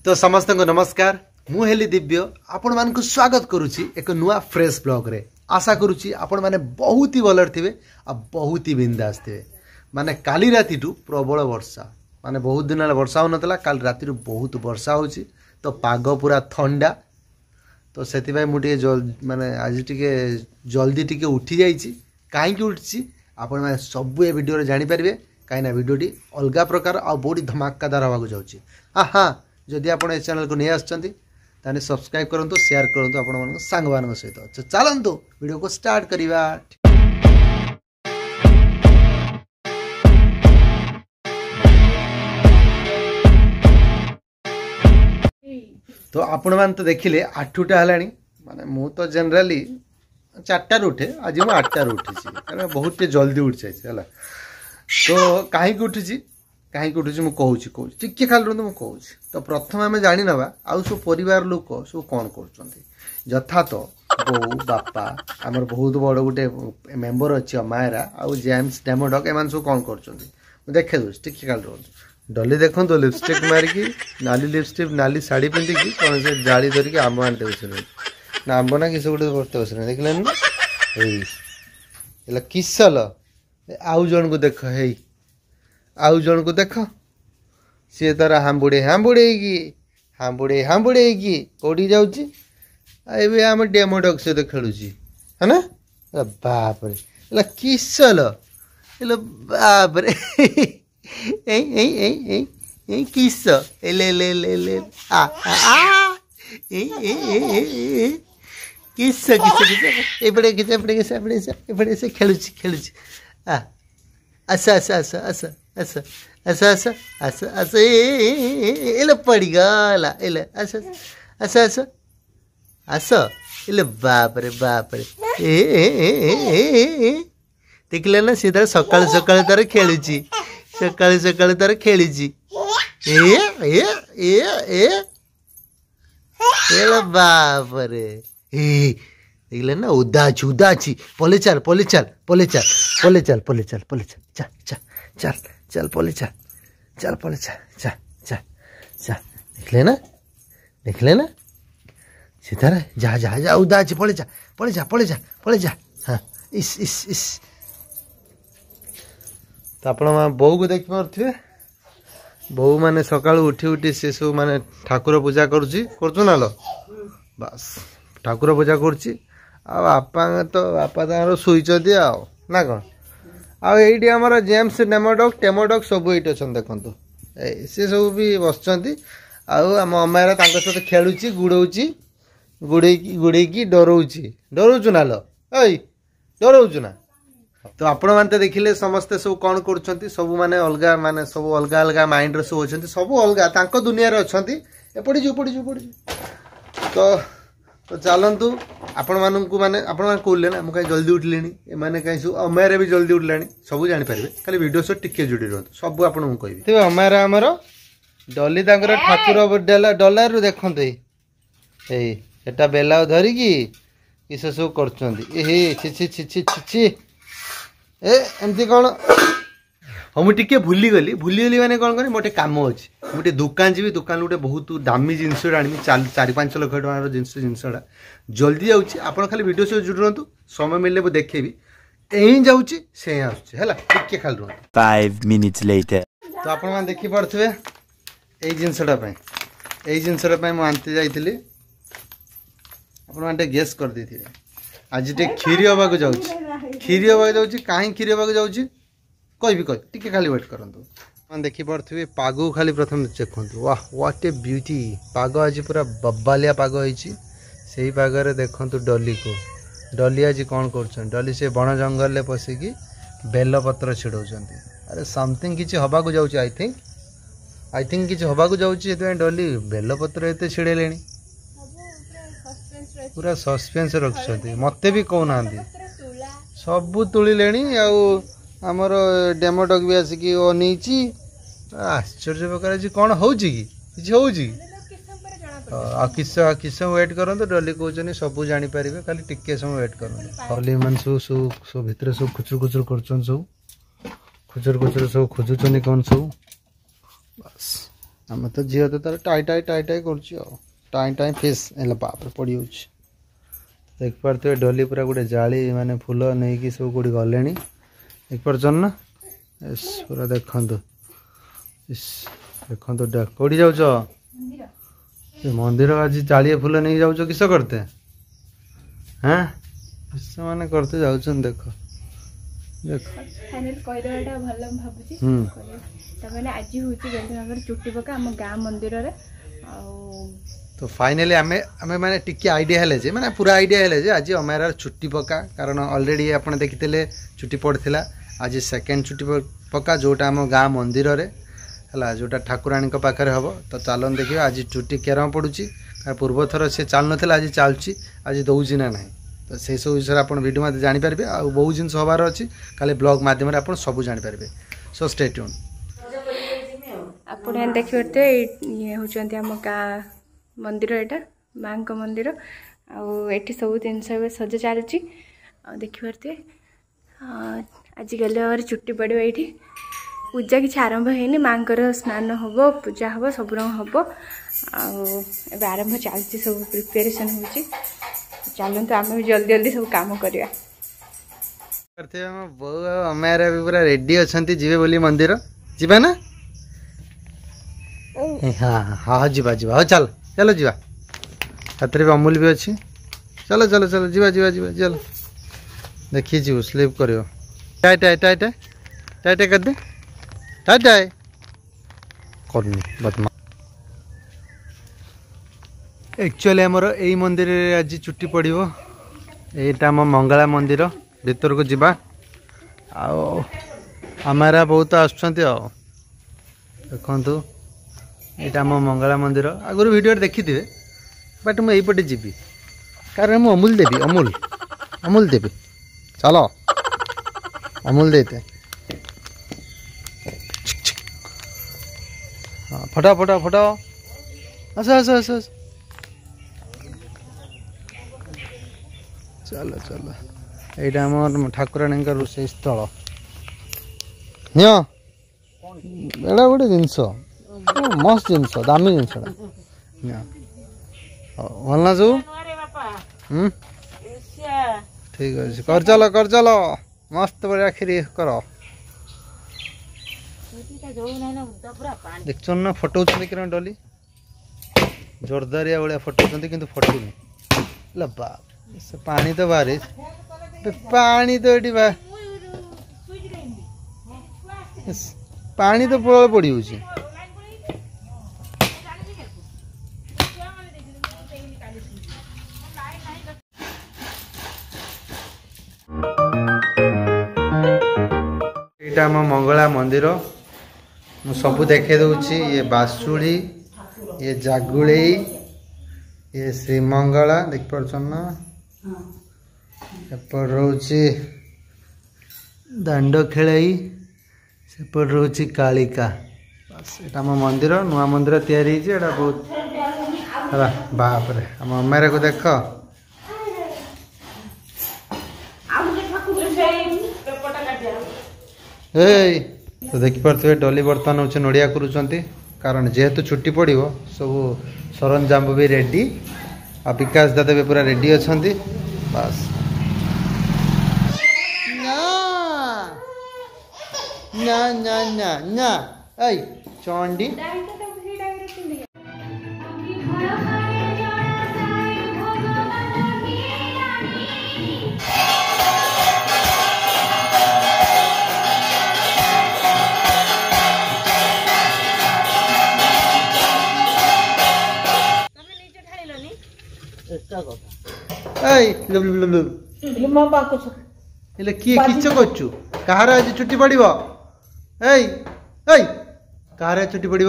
तो समस्त को नमस्कार मु हेली दिव्य आपण मान को स्वागत करुच्ची एक नुआ फ्रेश ब्लॉग रे। आशा करुच्ची आपण माने बहुत ही भलर थे आ बहुत ही बिंदास थे। माने काली राति टू प्रबल वर्षा माने बहुत दिन वर्षा हो नतला काल राति बहुत वर्षा होची तो पाग पूरा ठंडा तो सेति भाई मु टिके माने आज टिके जल्दी टिके उठी जाईची काहे कि उठची आपण माने सब ए वीडियो रे जानि परिबे काहे ना वीडियो टी अलगा प्रकार आ बहुत धमाकेदार होगा को जाउची। हां जदि आपण ए चैनल को नहीं आछंती ताने सब्सक्राइब करंतु शेयर करंतु आपण मन संग मान सहित चलंतु वीडियो को स्टार्ट करिवा। तो आपण मान तो देखिले 8टा हलानी माने मु तो जनरली 4टा उठे आज मु 8टा उठिछि कारण बहुत जल्दी उठ जाय हला। तो काहे को उठिछि मु कहूछि टिके खाल रंतु मु कहूछि। तो प्रथम आमे जानि नबा आउ सब परिवार लोक सब कोन करछन्ती यथा तो बो बापा हमर बहुत बड़ गुटे मेंबर अछि मायरा आउ जेम्स डेमोडक एमान सब कोन करछन्ती मु देखे दो टिके खाल रंतु। डली देखो तो लिपस्टिक मारी की नाली लिपस्टिक नाली साड़ी पिंधि की कोन से जाली धरि के आम आनते बसने ना आंब ना किस गुटे बसते बसने देखलन ना एई एला किसल आउ जन को देख हे आउ जन को देख सी तारा हांबुड़े की कोडी जाउची एबे हम डेमोडक से खेलुची है ना बाप रे एला किसल एला बाप रे ए किस ले आ किस एपड़े से खेलुची आ ऐसा एले पड़ी गला एले ऐसा एले बाप रे देखले ना सीधा सकाळ सकाळ तार खेलुची सकाळ तार खेलीची बाप रे देखले ना उदाची पले चल देखले ना सीधा जा उदाची पले जा हाँ इस तो आपण बोऊ को देखि पारे बोऊ माने सकाळु उठी से सब माने ठाकुर पूजा करुचु ना लो बस ठाकुर पूजा करुच्ची आ बापा तो बापा तार शुईच दिया ना कौन आईटी आमर जेम्स टेमोडक सब ये अच्छा देखो सी सब भी बसचंती आम अमायरा सहित खेलुची गुड़े डरौचु ना लो डरौचु ना। तो आपण मानते देखिले समस्ते सब कौन कर सब माने सब अलग माइंड सब अच्छा सब अलग दुनिया रे अच्छा पड़ी तो चलतु आपण मानू माने आपण मान कहले ना मुझे जल्दी उठिले मैंने कहीं सब अमायरा भी जल्दी उठला सब जानीपारे खाली वीडियो सहित टिके जोड़ी रुहतु सब आपको कहबी। अमायरा आमर डली ठाकुर डलार देखते एटा बेला धरिकी किस सब कर एमती कौन हाँ मुझे भूली गली माने कौन कर मोटे कम अच्छी मुझे दुकान जी दुकान गोटे बहुत दामी जिनस आनी 4-5 लाख टकर जिनसा जल्दी जाऊँगी आप खाली वीडियो से जुड़ रुहतु समय मिले मुझे देखेबी यही जाऊँगी से आसूँ टिके खाली रुहतु 5 minutes later तो आप देखी पारे यही जिनसटा मुझे जाइली आप गेस कर देते आज टे खीरी हवा को जाऊँगी कहीं खीरी हवा जाऊँगी कह टिके खाली वेट करंतु देखी पारे पाग खाली प्रथम देखु वाह व्हाट ए ब्यूटी पाग आज पूरा बब्बालिया पाग होती से पागरे देखु डली आज कौन कर डली से बण जंगल पशिकी बेल पत्र छिड़ाऊँ अरे समथिंग किसी हवा को जाऊँगी आई थिंक किसी हवा को जाऊँगी डली बेल पत्र एत छिड़े पूरा सस्पेंस रखुच्च मत भी कहना सबू तुले आमर डेमोडक भी आसिकी अनईची आश्चर्य प्रकार कौन किस वेट करते डली कहते सब जापर खाली टिके समय वेट करते मन सब भितर सब खुचुर कर सब खोजुचनी कौन सब बस आम तो झील तो तार टाई टाई टाई टाई कर टाई टाई फेस बाप पड़ जाऊँ देख पारे डोली पूरा गोटे जाली माने फूल नहीं कि सब कौटी गले देख पार ना पूरा देखु देखु कौटी जाऊच मंदिर आज चालीय फूल नहीं जाऊच किस करते हाँ किस माने करते जाऊँ देख देख फाइनल कहीदेटा भल भावुची आज हूँ चुट्टी पका आम गाँ मंदिर तो फाइनली आमे आमे माने टिके आइडिया हेले जे माने पूरा आइडिया हेले जे आज अमेरार छुट्टी पका कारण ऑलरेडी आपण देखिथिले छुट्टी पड़थिला आज सेकंड छुट्टी पका जोटा आम गाँ मंदिर रे हला जोटा ठाकुराणी को पाखरे हबो तो चालन देखियो आज छुट्टी केरम पडुची पूर्व थर से चाल नथिला आज चालची आज दउची ना नाही तो से सब विषय आपण वीडियो में जानि पारबे आ बहुत जिंस होबार अछि खाली ब्लॉग माध्यम रे आपण सब जानि पारबे सो स्टे ट्यून आपण देखि परते ये होचंती हम गाँ मंदिर एटा माँ को मंदिर आठी सब जिन सज चलती देखिपारे आज गले चुट्टी पड़ो ये पूजा किसी आरंभ है माँ स्नान हम पूजा हम सब रंग हम आरंभ चलती सब प्रिपेरेसन हो चलते आम भी जल्दी जल्दी सब काम करवा अमेरा भी पूरा रेडी अच्छा जीवे बोली मंदिर जीवा ना हाँ हाँ जीवा जीवा हाँ चल चलो जीवा हाथ भी अमूल भी अच्छी चलो चलो चलो जीवा जीवा जीवा चलो देखिए जीव स्लीप करियो tie tie tie tie tie tie कर दे टाई टाई करनी बदमा एक्चुअली आमर यही मंदिर आज छुट्टी पड़ो यहाँ आम मंगला मंदिर भीतर को जीवा आमारा बहुत आसुँच देखु यहाँ आम मंगला मंदिर आगुरी वीडियो देखी थे बट मुझे यहीपटे जीवी कारण मुझे अमूल देवी अमूल देवी चलो अमूल देते हाँ फटा फटा फटा आस आस आस आस चलो चलो यहाँ आम ठाकुराणी रोषेई स्थल एटा गोटे जिनस मस्त जिनस दामी जिनसा भल ना सब ठीक अच्छे कर चल मस्त बढ़िया खीरी कर देख ना फटो कि डली जोरदारिया भाया फटो कि फटुनी बाप से पानी तो बाहर पानी तो ये पानी तो प्रबल पड़ी हो आम मंगला मंदिर मु सब देखे दूची ये बासुड़ी ये जागुले ये श्रीमंगला देख पार्छन एपट रोचे दांड खेलाई सेपट रोचे कालिका बस एटा आम मंदिर नुआ मंदिर तैयारी एटा बहुत है बाप रे आम अमेरा को देख तो देखिपे डली बर्तमान हूँ नड़िया करुँच कारण जेहेतु छुट्टी पड़ो सब सरंजाम भी रेडी आ विकास दादा भी पूरा रेडी अच्छा बस ना ना ना ना ऐ चंडी किए किच करचु कहार आज छुट्टी पड़ो कहार छुट्टी पड़ो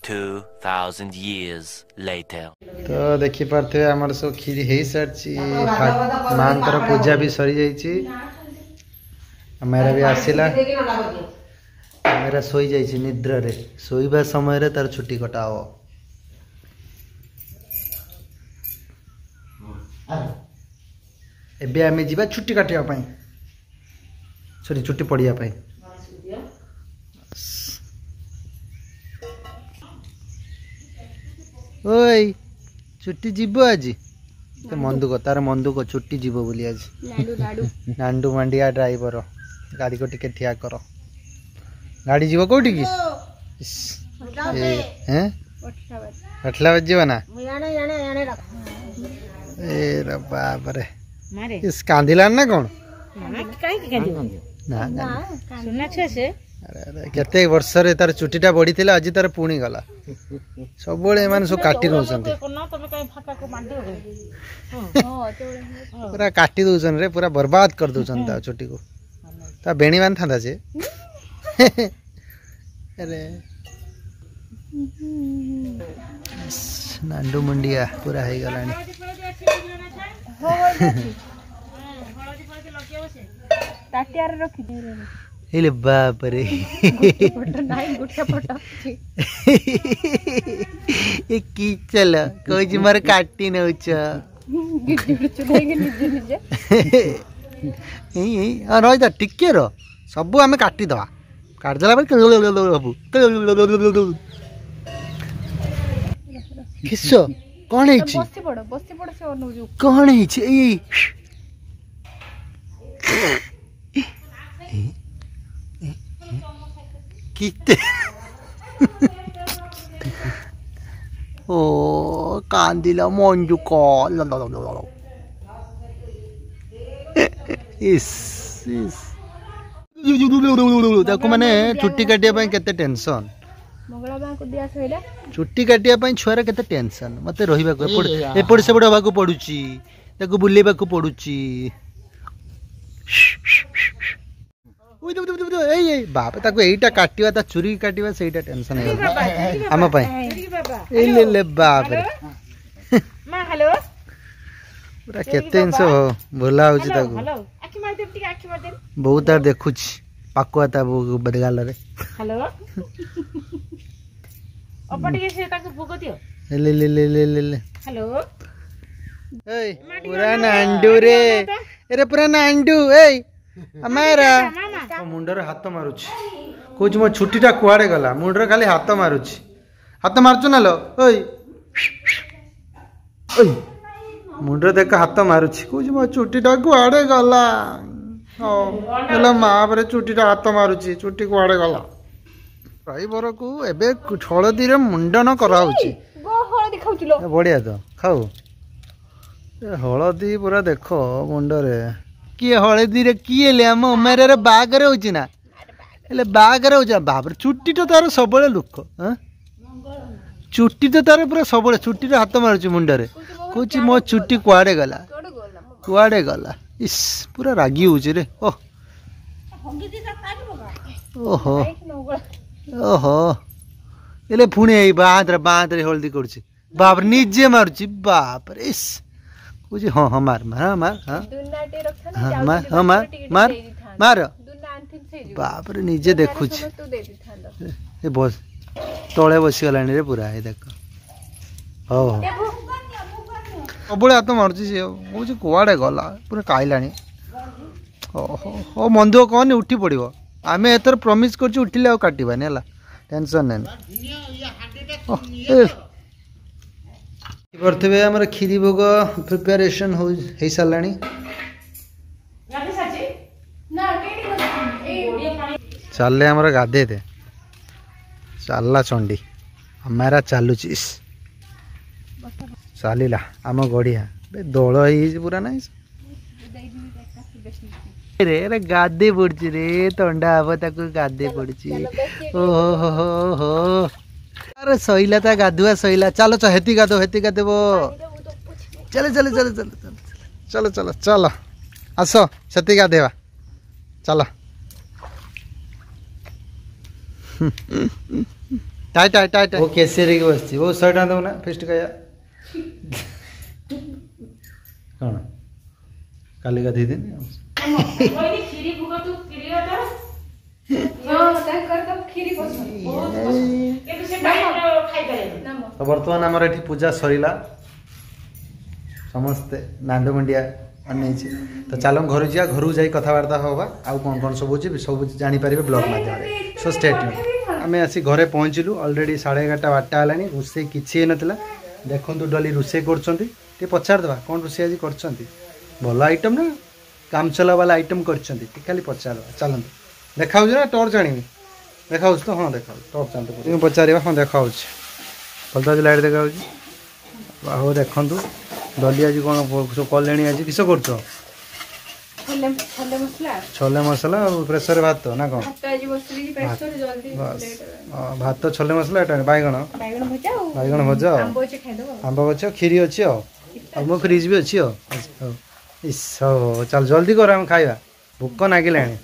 2,000 years later. तो देखी पार्थे आमर सब खीरी हो सारी माँ पूजा भी सरी जाइए मेरा भी आसला मेरा शोई जाइए निद्रा रे शोइबा समय रे तार छुट्टी कटा हो एबे आमे जीवा छुट्टी काटिया पाई सॉरी छुट्टी पड़िया पाई ओए छुट्टी जीव आज तो मंदुक तार मंदुक छुट्टी जीव बोली आज नांडू मांडिया ड्राइवर गाड़ी को टिके ठिया कर गाड़ी जीव कोठी की हैं अठला बज जीव ना ए रे बाप रे इस कांदिलान ना कौन ना ना सुना छे अरे अरे केते वर्ष रे तार छुट्टीटा बढ़ी थिला आज तार पुणी गला सब बळे एमान सब काटी नउछन्ते पूरा काटी दउछन रे पूरा बर्बाद कर दउछन ता छुट्टी को ता बेणी मान थांदा छे अरे नांडू मंडिया पूरा हे गलानी ताटियार रखी दे हेले बाप रे फोटो नाही गुठा फोटो ए की चल कोज मर काटी नउछ गिट्टी बिचु देगे निजे निजे ए आ रहि दा टिके रो सब हमें काटी दवा काट देला पर बाबू किसो कोन है छी बसी पड़ से और नउ कोन है छी ए किते ओ कांदिला मंजू को इस देखो माने छुट्टी काटिया पई केते टेंशन मंगला बा को दिया सइला छुट्टी काटिया पई छुआरा केते टेंशन मते रहिबा को एपड़ सेपड़ होबा को पडुची ताको बुलेबा को पडुची बाप ताको एटा काटिवा ता चुरी काटिवा सेटा टेंशन है हम पाए ए ले बाप रे मां हेलो पूरा केते इंस भोला होची ताको हेलो आखि मार दे टिके आखि मार दे बहुत तार देखुछ पाकुआ ता बदगाल रे हेलो अपटिके से ताको भूक दियो ले ले ले ले ले ले हेलो ए पूरा नांडू रे अरे पूरा नांडू ए हमारा मुंडर हाथ मारुछ कोच मो छुट्टीटा कुआड़े गला मुंडर खाली हाथ मारुछ हाथ मारछु ना लो ओय ओय मुंडर देख हाथ मारुछ कोच मो छुट्टीटा कुआड़े गला ओ एला मां बरे छुट्टीटा हाथ मारुछ छुट्टी कुआड़े गला ड्राइवर को एबे हळदी रे मुंडन कराउछि गो हळदी खाउछलो बढ़िया तो खाऊ हळदी पूरा देखो मुंडरे किए हळदी रे किए ले हम मेरे रे बागरे होची ना एले बागरे होचा बाप रे चुट्टी तो तार सबले लुक हां चुट्टी तो तार पूरा सबले चुट्टी रे हाथ मारुची मुंडरे कोची मो चुट्टी कुआडे गला इस पूरा रागी होची रे ओ ओहो ओहो एले पुणे आई बांद्र हळदी करची बाप रे निजे मारुची बाप रे इस कुछ हाँ हाँ मार मार मार हाँ हाँ मार हाँ मार मार मार बाप रे निजे देखुच ए बस तले बसी गलानी रे पूरा ए देख हो सबले हाथ मारुची से मुझे कुआड़े गला पूरा काइलानी ओ मंदो कहनी उठी पड़ो आम एथर प्रमिश कर उठिले काटबानी है टेंशन नहीं करते आम खीरी भोग प्रिपेरेसन हो सारा चल आम गाधे दे चलला चंडी हमारा चलुची चलला आम गड़िया दौड़ हो पूरा ना रे रे गाधे पड़ी रे थंडा हम ताक गाधे पड़ी ओहो हो हो अरे सैला ता गाधुआ सैला चलो हेती गाधो चले चले चले चले चलो चलो चलो आस से गाधेवा चलो टाइट टाइट टाइट वो केसरी की बसती वो 100 टका दो ना फेस्ट खाया कौन काली का दीदी कोई खीरी भूख तू खीरी होता खीरी पसंद केतु से टाइम खाई पारे तो बर्तमान आमर ये पूजा सरीला समस्ते नांड मंडिया अने तो चलो घर जा घर जाई कथबार्ता होगा आउ कौन कौन सब जापर ब्लॉग मध्यम सो स्टेट आम आसी घरे पहुँचलु अलरेडी 11:30 12 है रोसे किसी नाला देखु डली रोसे कर पचारदे कौन रोसे आज कर भल आइटम ना काम चला वाला आइटम कर खाली पचार चलते देखा ना टर्च आनी देखा तो हाँ देखा टर्च आनते पचार हाँ देखा भल लाइट देखा हो देखु डली आज कौन कले आज किस कर छोले मसला और प्रेसर भात ना कौन भात छोले मसला एटा बैगण भजा आंब गच खीरी अच्छी मो फ्रिज भी अच्छी चल जल्दी कर खाଇବା भोक नागिलाଣି